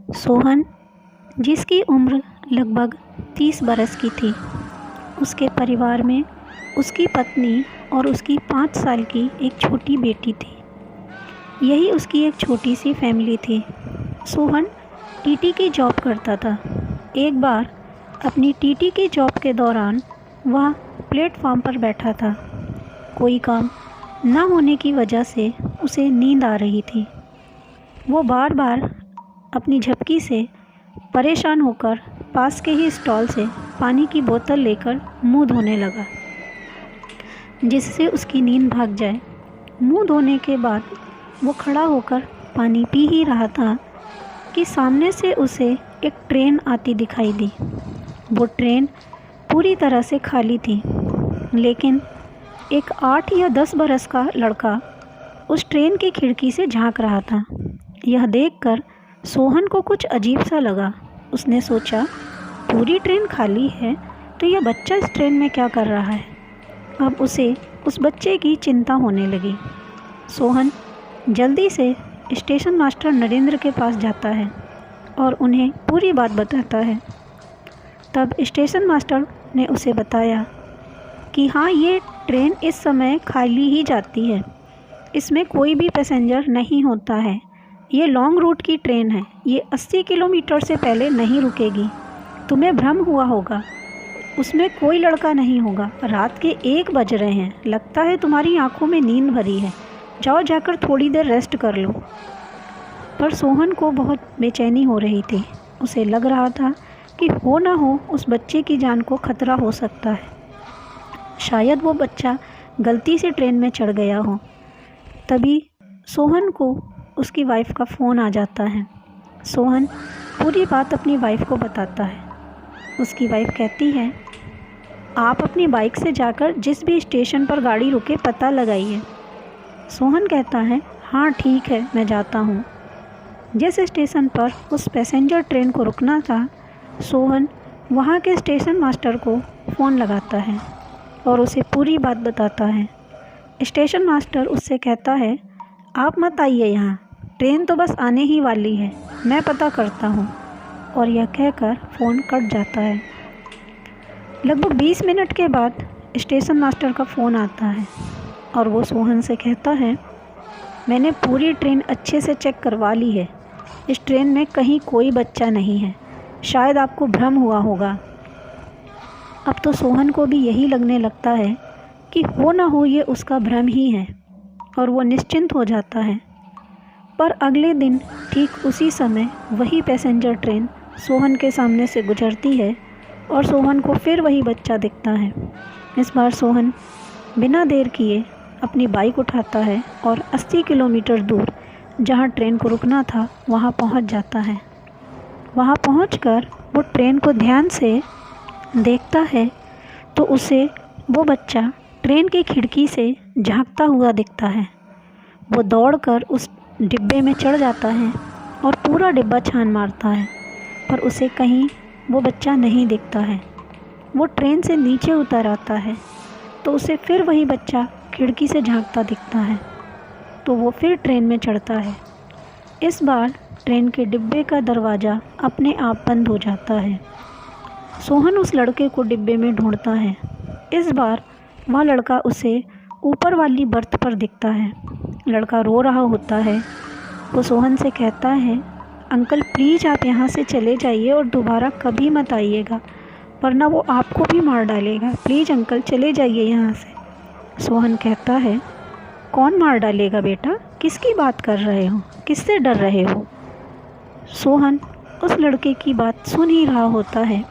सोहन, जिसकी उम्र लगभग 30 बरस की थी, उसके परिवार में उसकी पत्नी और उसकी 5 साल की एक छोटी बेटी थी। यही उसकी एक छोटी सी फैमिली थी। सोहन टीटी की जॉब करता था। एक बार अपनी टीटी की जॉब के दौरान वह प्लेटफॉर्म पर बैठा था। कोई काम न होने की वजह से उसे नींद आ रही थी। वो बार बार अपनी झपकी से परेशान होकर पास के ही स्टॉल से पानी की बोतल लेकर मुंह धोने लगा, जिससे उसकी नींद भाग जाए। मुंह धोने के बाद वो खड़ा होकर पानी पी ही रहा था कि सामने से उसे एक ट्रेन आती दिखाई दी। वो ट्रेन पूरी तरह से खाली थी, लेकिन एक 8 या 10 बरस का लड़का उस ट्रेन की खिड़की से झांक रहा था। यह देखकर सोहन को कुछ अजीब सा लगा। उसने सोचा, पूरी ट्रेन खाली है तो यह बच्चा इस ट्रेन में क्या कर रहा है। अब उसे उस बच्चे की चिंता होने लगी। सोहन जल्दी से स्टेशन मास्टर नरेंद्र के पास जाता है और उन्हें पूरी बात बताता है। तब स्टेशन मास्टर ने उसे बताया कि हाँ, ये ट्रेन इस समय खाली ही जाती है, इसमें कोई भी पैसेंजर नहीं होता है। ये लॉन्ग रूट की ट्रेन है, ये 80 किलोमीटर से पहले नहीं रुकेगी। तुम्हें भ्रम हुआ होगा, उसमें कोई लड़का नहीं होगा। रात के 1 बज रहे हैं, लगता है तुम्हारी आंखों में नींद भरी है। जाओ, जाकर थोड़ी देर रेस्ट कर लो। पर सोहन को बहुत बेचैनी हो रही थी। उसे लग रहा था कि हो ना हो उस बच्चे की जान को खतरा हो सकता है। शायद वो बच्चा गलती से ट्रेन में चढ़ गया हो। तभी सोहन को उसकी वाइफ का फ़ोन आ जाता है। सोहन पूरी बात अपनी वाइफ को बताता है। उसकी वाइफ कहती है, आप अपनी बाइक से जाकर जिस भी स्टेशन पर गाड़ी रुके पता लगाइए। सोहन कहता है, हाँ ठीक है, मैं जाता हूँ। जिस स्टेशन पर उस पैसेंजर ट्रेन को रुकना था, सोहन वहाँ के स्टेशन मास्टर को फ़ोन लगाता है और उसे पूरी बात बताता है। स्टेशन मास्टर उससे कहता है, आप मत आइए यहाँ, ट्रेन तो बस आने ही वाली है, मैं पता करता हूँ। और यह कहकर फ़ोन कट जाता है। लगभग 20 मिनट के बाद स्टेशन मास्टर का फ़ोन आता है और वो सोहन से कहता है, मैंने पूरी ट्रेन अच्छे से चेक करवा ली है। इस ट्रेन में कहीं कोई बच्चा नहीं है, शायद आपको भ्रम हुआ होगा। अब तो सोहन को भी यही लगने लगता है कि हो ना हो ये उसका भ्रम ही है, और वो निश्चिंत हो जाता है। पर अगले दिन ठीक उसी समय वही पैसेंजर ट्रेन सोहन के सामने से गुजरती है और सोहन को फिर वही बच्चा दिखता है। इस बार सोहन बिना देर किए अपनी बाइक उठाता है और 80 किलोमीटर दूर जहाँ ट्रेन को रुकना था वहाँ पहुँच जाता है। वहाँ पहुँचकर वो ट्रेन को ध्यान से देखता है तो उसे वो बच्चा ट्रेन की खिड़की से झांकता हुआ दिखता है। वो दौड़कर उस डिब्बे में चढ़ जाता है और पूरा डिब्बा छान मारता है, पर उसे कहीं वो बच्चा नहीं दिखता है। वो ट्रेन से नीचे उतर आता है तो उसे फिर वही बच्चा खिड़की से झांकता दिखता है, तो वो फिर ट्रेन में चढ़ता है। इस बार ट्रेन के डिब्बे का दरवाज़ा अपने आप बंद हो जाता है। सोहन उस लड़के को डिब्बे में ढूंढता है। इस बार वह लड़का उसे ऊपर वाली बर्थ पर दिखता है। लड़का रो रहा होता है। वो सोहन से कहता है, अंकल प्लीज़ आप यहाँ से चले जाइए और दोबारा कभी मत आइएगा, वरना वो आपको भी मार डालेगा। प्लीज़ अंकल चले जाइए यहाँ से। सोहन कहता है, कौन मार डालेगा बेटा, किसकी बात कर रहे हो, किससे डर रहे हो। सोहन उस लड़के की बात सुन ही रहा होता है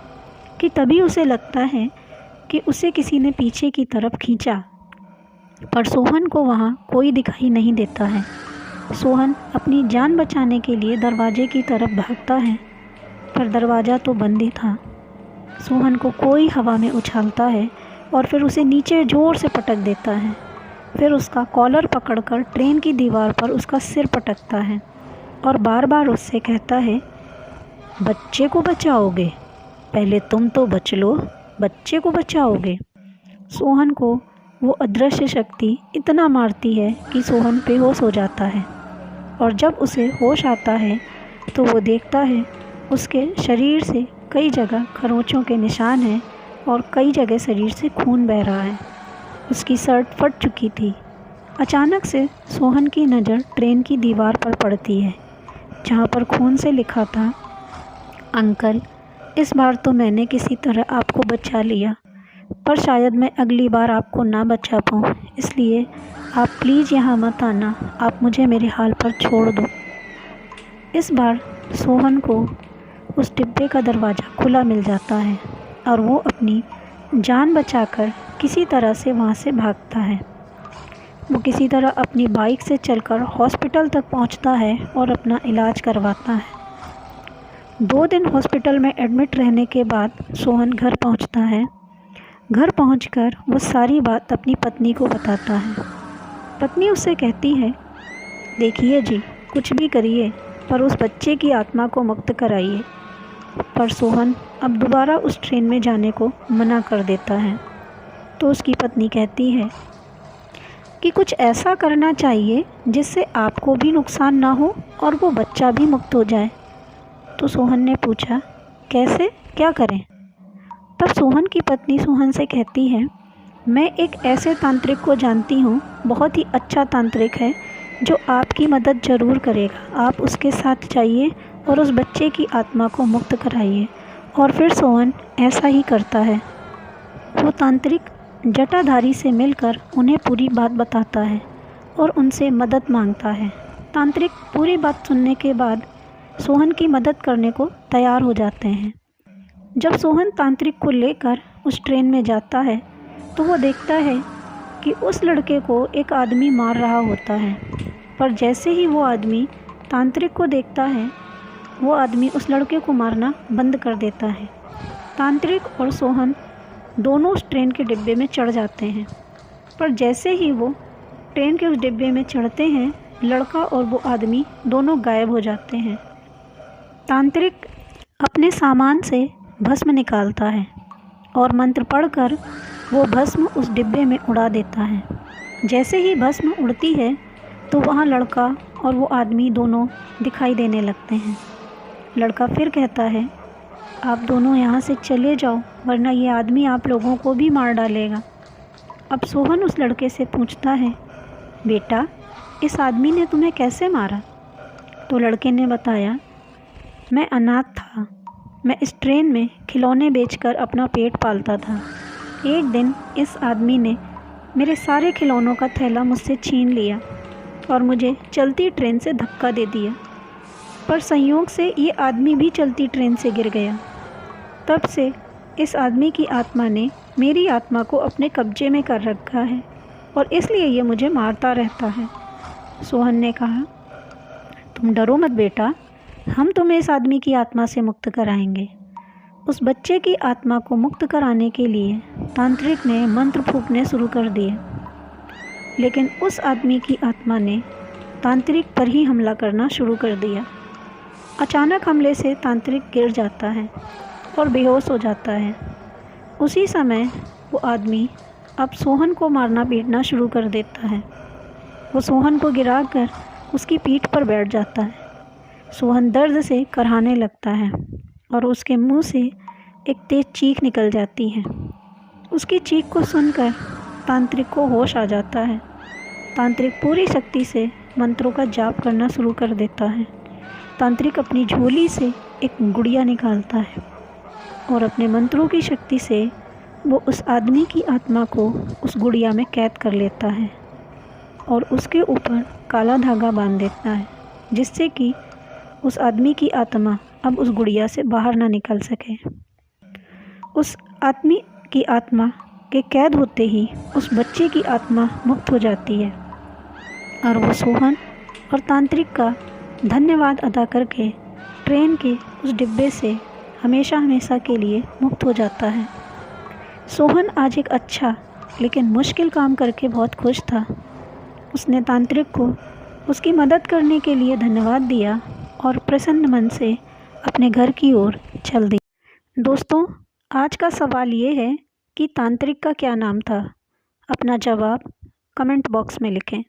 कि तभी उसे लगता है कि उसे किसी ने पीछे की तरफ खींचा, पर सोहन को वहाँ कोई दिखाई नहीं देता है। सोहन अपनी जान बचाने के लिए दरवाजे की तरफ भागता है, पर दरवाज़ा तो बंद ही था। सोहन को कोई हवा में उछालता है और फिर उसे नीचे ज़ोर से पटक देता है। फिर उसका कॉलर पकड़कर ट्रेन की दीवार पर उसका सिर पटकता है और बार बार उससे कहता है, बच्चे को बचाओगे, पहले तुम तो बच लो, बच्चे को बचाओगे। सोहन को वो अदृश्य शक्ति इतना मारती है कि सोहन बेहोश हो जाता है, और जब उसे होश आता है तो वो देखता है उसके शरीर से कई जगह खरोंचों के निशान हैं और कई जगह शरीर से खून बह रहा है। उसकी शर्ट फट चुकी थी। अचानक से सोहन की नज़र ट्रेन की दीवार पर पड़ती है, जहाँ पर खून से लिखा था, अंकल, इस बार तो मैंने किसी तरह आपको बचा लिया, पर शायद मैं अगली बार आपको ना बचा पाऊँ, इसलिए आप प्लीज़ यहाँ मत आना, आप मुझे मेरे हाल पर छोड़ दो। इस बार सोहन को उस डिब्बे का दरवाज़ा खुला मिल जाता है और वो अपनी जान बचाकर किसी तरह से वहाँ से भागता है। वो किसी तरह अपनी बाइक से चलकर हॉस्पिटल तक पहुँचता है और अपना इलाज करवाता है। 2 दिन हॉस्पिटल में एडमिट रहने के बाद सोहन घर पहुँचता है। घर पहुँचकर वो सारी बात अपनी पत्नी को बताता है। पत्नी उससे कहती है, देखिए जी, कुछ भी करिए पर उस बच्चे की आत्मा को मुक्त कराइए। पर सोहन अब दोबारा उस ट्रेन में जाने को मना कर देता है। तो उसकी पत्नी कहती है कि कुछ ऐसा करना चाहिए जिससे आपको भी नुकसान ना हो और वो बच्चा भी मुक्त हो जाए। तो सोहन ने पूछा, कैसे, क्या करें? तब सोहन की पत्नी सोहन से कहती है, मैं एक ऐसे तांत्रिक को जानती हूँ, बहुत ही अच्छा तांत्रिक है जो आपकी मदद ज़रूर करेगा। आप उसके साथ जाइए और उस बच्चे की आत्मा को मुक्त कराइए। और फिर सोहन ऐसा ही करता है। वो तांत्रिक जटाधारी से मिलकर उन्हें पूरी बात बताता है और उनसे मदद मांगता है। तांत्रिक पूरी बात सुनने के बाद सोहन की मदद करने को तैयार हो जाते हैं। जब सोहन तांत्रिक को लेकर उस ट्रेन में जाता है तो वो देखता है कि उस लड़के को एक आदमी मार रहा होता है। पर जैसे ही वो आदमी तांत्रिक को देखता है, वो आदमी उस लड़के को मारना बंद कर देता है। तांत्रिक और सोहन दोनों उस ट्रेन के डिब्बे में चढ़ जाते हैं। पर जैसे ही वो ट्रेन के उस डिब्बे में चढ़ते हैं, लड़का और वो आदमी दोनों गायब हो जाते हैं। तांत्रिक अपने सामान से भस्म निकालता है और मंत्र पढ़कर वो भस्म उस डिब्बे में उड़ा देता है। जैसे ही भस्म उड़ती है तो वहाँ लड़का और वो आदमी दोनों दिखाई देने लगते हैं। लड़का फिर कहता है, आप दोनों यहाँ से चले जाओ, वरना ये आदमी आप लोगों को भी मार डालेगा। अब सोहन उस लड़के से पूछता है, बेटा, इस आदमी ने तुम्हें कैसे मारा? तो लड़के ने बताया, मैं अनाथ था। मैं इस ट्रेन में खिलौने बेचकर अपना पेट पालता था। एक दिन इस आदमी ने मेरे सारे खिलौनों का थैला मुझसे छीन लिया और मुझे चलती ट्रेन से धक्का दे दिया। पर संयोग से ये आदमी भी चलती ट्रेन से गिर गया। तब से इस आदमी की आत्मा ने मेरी आत्मा को अपने कब्जे में कर रखा है और इसलिए ये मुझे मारता रहता है। सोहन ने कहा, तुम डरो मत बेटा, हम तुम्हें इस आदमी की आत्मा से मुक्त कराएंगे। उस बच्चे की आत्मा को मुक्त कराने के लिए तांत्रिक ने मंत्र फूंकने शुरू कर दिए, लेकिन उस आदमी की आत्मा ने तांत्रिक पर ही हमला करना शुरू कर दिया। अचानक हमले से तांत्रिक गिर जाता है और बेहोश हो जाता है। उसी समय वो आदमी अब सोहन को मारना पीटना शुरू कर देता है। वो सोहन को गिराकर उसकी पीठ पर बैठ जाता है। सोहन दर्द से कराहने लगता है और उसके मुंह से एक तेज चीख निकल जाती है। उसकी चीख को सुनकर तांत्रिक को होश आ जाता है। तांत्रिक पूरी शक्ति से मंत्रों का जाप करना शुरू कर देता है। तांत्रिक अपनी झोली से एक गुड़िया निकालता है और अपने मंत्रों की शक्ति से वो उस आदमी की आत्मा को उस गुड़िया में कैद कर लेता है और उसके ऊपर काला धागा बांध देता है, जिससे कि उस आदमी की आत्मा अब उस गुड़िया से बाहर ना निकल सके। उस आदमी की आत्मा के कैद होते ही उस बच्चे की आत्मा मुक्त हो जाती है और वो सोहन और तांत्रिक का धन्यवाद अदा करके ट्रेन के उस डिब्बे से हमेशा हमेशा के लिए मुक्त हो जाता है। सोहन आज एक अच्छा लेकिन मुश्किल काम करके बहुत खुश था। उसने तांत्रिक को उसकी मदद करने के लिए धन्यवाद दिया और प्रसन्न मन से अपने घर की ओर चल दिया। दोस्तों, आज का सवाल ये है कि तांत्रिक का क्या नाम था? अपना जवाब कमेंट बॉक्स में लिखें।